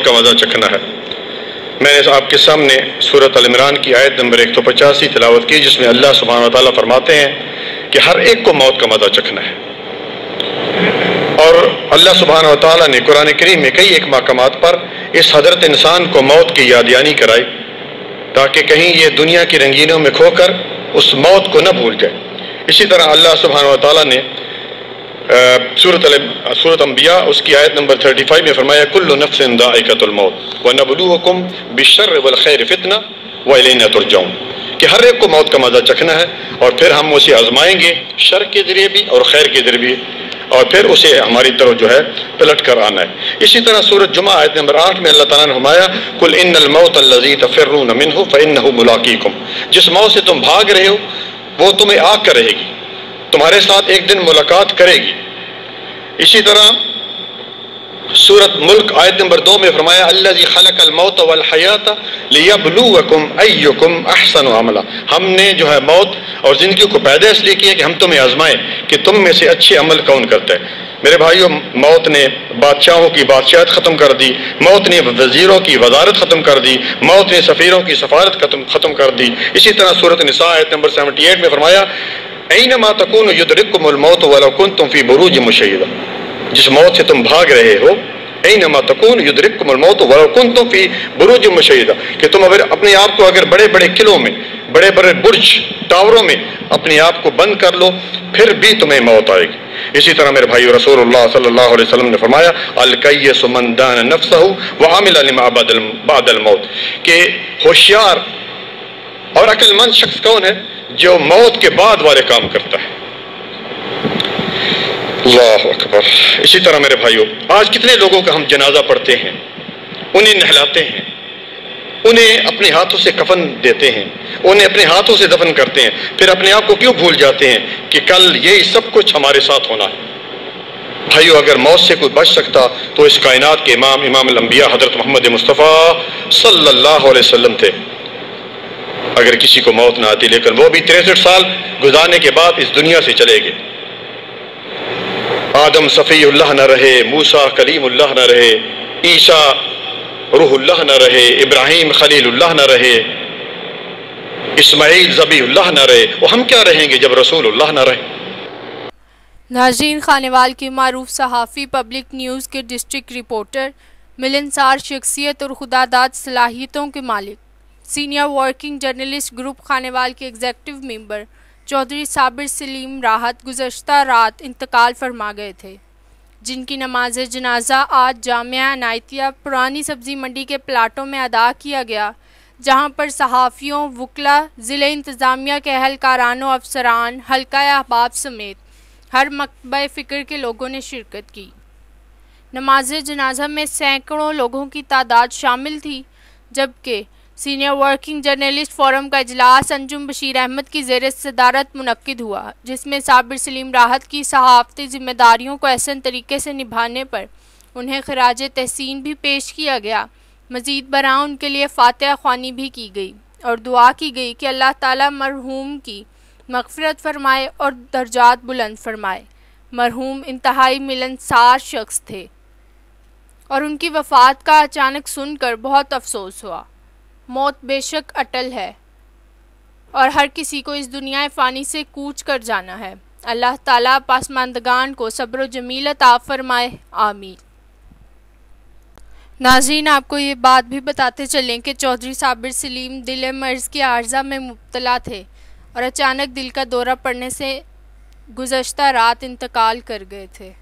کا مزہ چکھنا ہے۔ میں نے آپ کے سامنے سورۃ عمران کی آیت نمبر 185 تلاوت کی، جس میں اللہ سبحانہ و تعالیٰ فرماتے ہیں کہ ہر ایک کو موت کا مزہ چکھنا ہے۔ اور اللہ سبحانہ و تعالیٰ نے قرآن کریم میں کئی ایک مقامات پر اس حضرت انسان کو موت کی یادیانی کرائی، تاکہ کہیں یہ دنیا کی رنگینوں میں کھو کر اس موت کو نہ بھول جائے۔ اسی طرح اللہ سبحانہ و تعالیٰ نے سورۃ انبیاء اس کی آیت نمبر 35 میں فرمایا کل نفس ذائقۃ الموت ونبلوکم بالشر والخیر فتنہ والینا ترجعون، کہ ہر ایک کو موت کا مزہ چکھنا ہے اور پھر ہم اسے آزمائیں گے شر کے ذریعے بھی اور خیر کے ذریعے بھی، اور پھر اسے ہماری طرف جو ہے پلٹ کر آنا ہے۔ اسی طرح سورۃ جمعہ آیت نمبر 8 میں اللہ تعالیٰ نے فرمایا قل ان الموت الذی تفرون منہ فانہ ملاقیکم، جس موت سے تم بھاگ رہے ہو وہ تمہیں آ کر رہے گی، تمہارے ساتھ ایک دن ملاقات کرے گی۔ اسی طرح سورۃ ملک آیت نمبر 2 میں فرمایا الذی خلق الموت والحیات لیبلوکم ایکم احسن عملا، ہم نے جو ہے موت اور زندگی کو پیدا اس لیے کیا کہ ہم تمہیں آزمائیں کہ تم میں سے اچھے عمل کون کرتا ہے۔ میرے بھائیوں، موت نے بادشاہوں کی بادشاہت ختم کر دی، موت نے وزیروں کی وزارت ختم کر دی، موت نے سفیروں کی سفارت ختم کر دی۔ اسی طرح سورۃ نساء آیت نمبر 78 میں فرمایا اینما تکونوا یدرککم الموت ولو کنتم فی بروج مشیدہ، جس موت سے تم بھاگ رہے ہو اینما تکون یدرککم الموت ولو کنتم فی بروج مشیدہ، کہ تم اپنے آپ کو اگر بڑے بڑے قلعوں میں، بڑے بڑے برج ٹاوروں میں اپنے آپ کو بند کر لو پھر بھی تمہیں موت آئے گی۔ اسی طرح میرے بھائی رسول اللہ صلی اللہ علیہ وسلم نے فرمایا الکیس من دان نفسہ وعمل لما بعد الموت، کہ ہوشیار اور عقل مند شخص کون ہے؟ جو موت کے بعد والے کام کرتا ہے۔ اللہ اکبر۔ اسی طرح میرے بھائیوں، آج کتنے لوگوں کا ہم جنازہ پڑھتے ہیں، انہیں نہلاتے ہیں، انہیں اپنے ہاتھوں سے کفن دیتے ہیں، انہیں اپنے ہاتھوں سے دفن کرتے ہیں، پھر اپنے آپ کو کیوں بھول جاتے ہیں کہ کل یہی سب کچھ ہمارے ساتھ ہونا ہے۔ بھائیو، اگر موت سے کوئی بچ سکتا تو اس کائنات کے امام الانبیاء حضرت محمد مصطفیٰ صلی اللہ علیہ وسلم تھے۔ اگر کسی کو موت نہ آتی، لیکن وہ بھی 63 سال گزارنے کے بعد اس دنیا سے چلے گئے۔ آدم صفی اللہ نہ رہے، موسیٰ کلیم اللہ نہ رہے، عیسیٰ روح اللہ نہ رہے، ابراہیم خلیل اللہ نہ رہے، اسماعیل ذبیح اللہ نہ رہے، وہ ہم کیا رہیں گے جب رسول اللہ نہ رہے؟ ناظرین، خانوال کے معروف صحافی، پبلک نیوز کے ڈسٹرکٹ رپورٹر، ملنسار شخصیت اور خداداد صلاحیتوں کے مالک، senior working journalist group Khanewal کے ایگزیکٹو ممبر چودھری صابر سلیم راحت گزشتہ رات انتقال فرما گئے تھے، جن کی نماز جنازہ آج جامعہ عنایتیہ پرانی سبزی منڈی کے پلاٹوں میں ادا کیا گیا، جہاں پر صحافیوں، وکلاء، ضلع انتظامیہ کے اہلکاران و افسران، حلقہ احباب سمیت ہر مکتبہ فکر کے لوگوں نے شرکت کی۔ نماز جنازہ میں سینکڑوں لوگوں کی تعداد شامل تھی، جبکہ سینئر ورکنگ جرنلسٹ فورم کا اجلاس انجم بشیر احمد کی زیر صدارت منعقد ہوا، جس میں صابر سلیم راحت کی صحافتی ذمہ داریوں کو احسن طریقے سے نبھانے پر انہیں خراج تحسین بھی پیش کیا گیا۔ مزید برآں ان کے لیے فاتحہ خوانی بھی کی گئی اور دعا کی گئی کہ اللہ تعالیٰ مرحوم کی مغفرت فرمائے اور درجات بلند فرمائے۔ مرحوم انتہائی ملنسار شخص تھے اور ان کی وفات کا اچانک سن کر بہت افسوس ہوا۔ موت بے شک اٹل ہے اور ہر کسی کو اس دنیا فانی سے کوچ کر جانا ہے۔ اللہ تعالیٰ پسماندگان کو صبر و جمیل عطا فرمائے، آمین۔ ناظرین، آپ کو یہ بات بھی بتاتے چلیں کہ چودھری صابر سلیم دل مرض کی عارضہ میں مبتلا تھے اور اچانک دل کا دورہ پڑنے سے گزشتہ رات انتقال کر گئے تھے۔